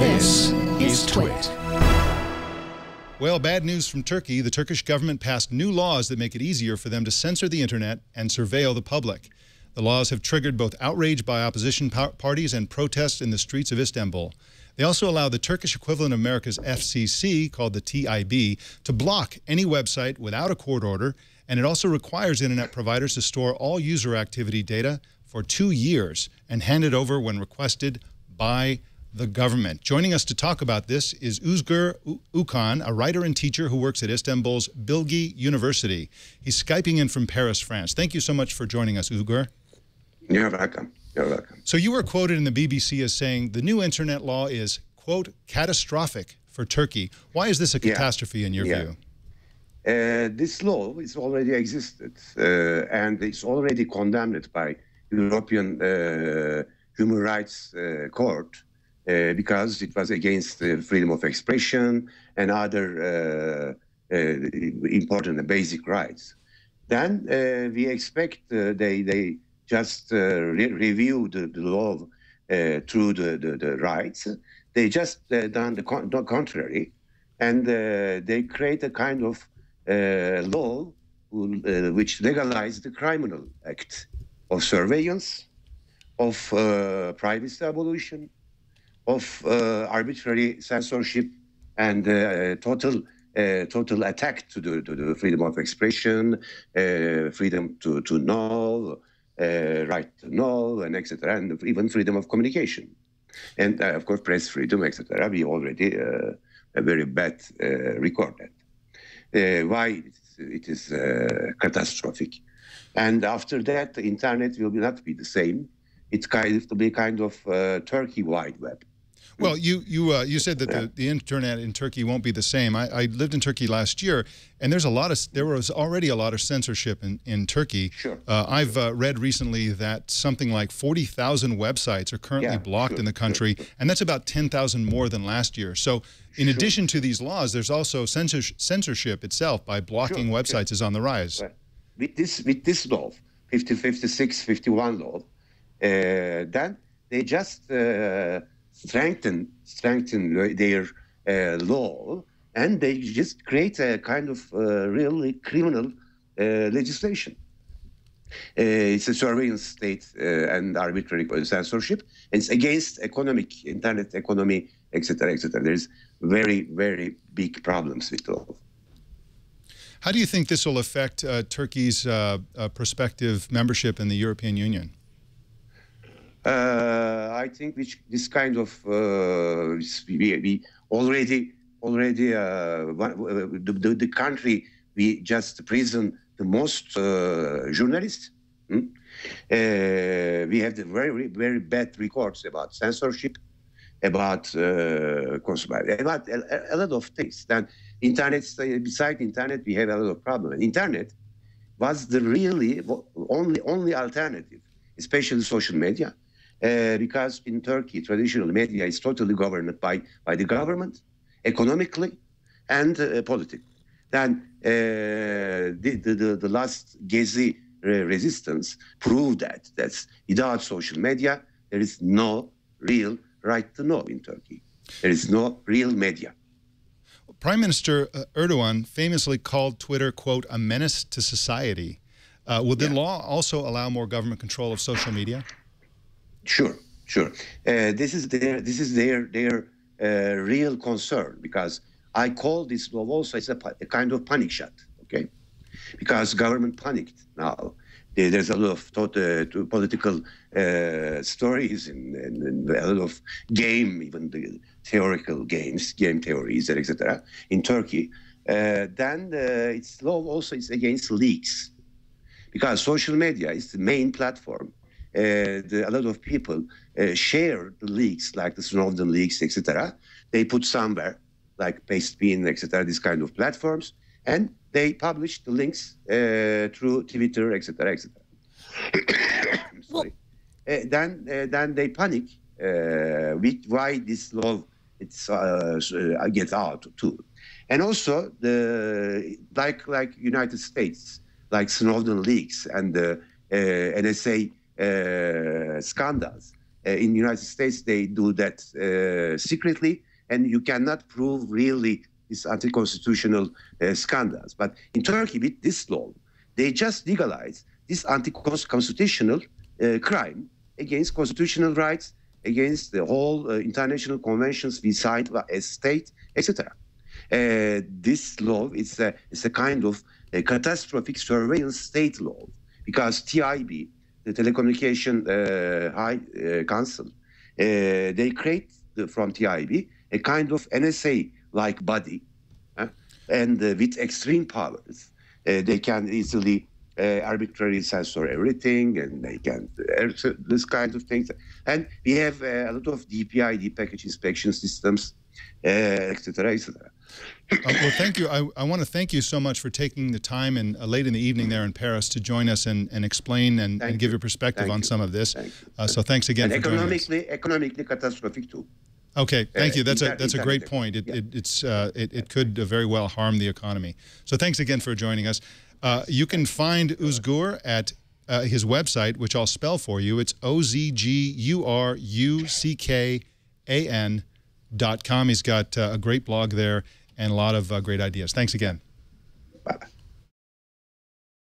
This is Twit. Well, bad news from Turkey. The Turkish government passed new laws that make it easier for them to censor the internet and surveil the public. The laws have triggered both outrage by opposition parties and protests in the streets of Istanbul. They also allow the Turkish equivalent of America's FCC, called the TIB, to block any website without a court order, and it also requires internet providers to store all user activity data for 2 years and hand it over when requested by the government. Joining us to talk about this is Özgür Ukan, a writer and teacher who works at Istanbul's Bilgi University. He's Skyping in from Paris, France. Thank you so much for joining us, Özgür. You're welcome. You're welcome. So you were quoted in the BBC as saying the new internet law is, quote, catastrophic for Turkey. Why is this a catastrophe in your view? This law is already existed and it's already condemned by European Human Rights Court because it was against freedom of expression and other important and basic rights. Then we expect they just review the law through the rights. They just done the contrary, and they create a kind of law which legalize the criminal act of surveillance, of privacy abolition, of arbitrary censorship, and total attack to the freedom of expression, freedom to know, right to know, and etc., and even freedom of communication, and of course press freedom, etc. We already a very bad record that. Why it is catastrophic, and after that the internet will not be the same. It's will be kind of Turkey wide web. Well, you said that the internet in Turkey won't be the same. I lived in Turkey last year, and there was already a lot of censorship in Turkey. Sure. I've read recently that something like 40,000 websites are currently blocked in the country, and that's about 10,000 more than last year. So in addition to these laws, there's also censorship itself by blocking websites is on the rise. With this law, 56, 51 law, then they just strengthen their law, and they just create a kind of really criminal legislation. It's a surveillance state and arbitrary censorship. And it's against internet economy, etc., etc. There's very, very big problems with law. How do you think this will affect Turkey's prospective membership in the European Union? I think this kind of we already the country we just prison the most journalists. We have the very, very bad records about censorship, about a lot of things. Then internet, beside internet, we have a lot of problems. Internet was the really only alternative, especially social media. Because in Turkey, traditional media is totally governed by the government, economically and politically. Then the last Gezi resistance proved that without social media, there is no real right to know in Turkey. There is no real media. Prime Minister Erdogan famously called Twitter, quote, a menace to society. Will the law also allow more government control of social media? Sure. This is their real concern, because I call this law also as a kind of panic shot, okay? Because government panicked now. There's a lot of political stories and a lot of even the theoretical game theories, etc. in Turkey. Then its law also is against leaks, because social media is the main platform. A lot of people share the leaks, like the Snowden leaks, etc. They put somewhere, like Pastebin, etc., these kind of platforms, and they publish the links through Twitter, etc., etc. Sorry. Then they panic with why this law gets out too, and also like United States, like Snowden leaks and the NSA scandals. In the United States, they do that secretly, and you cannot prove really these anti-constitutional scandals. But in Turkey, with this law, they just legalize this anti-constitutional crime against constitutional rights, against the whole international conventions we signed as state, etc. This law is a kind of a catastrophic surveillance state law, because TIB, the Telecommunication High Council, they create from TIB a kind of NSA-like body, and with extreme powers. They can easily arbitrarily censor everything, and they can this kind of things. And we have a lot of DPI, package inspection systems, etc., etc. Well, thank you. I want to thank you so much for taking the time and late in the evening there in Paris to join us and explain and give your perspective on some of this. So thanks again for joining us. Economically catastrophic too. Okay, thank you. That's a great point. It could very well harm the economy. So thanks again for joining us. You can find Özgür at his website, which I'll spell for you. It's OZGURUCKAN.com. He's got a great blog there and a lot of great ideas. Thanks again. Bye.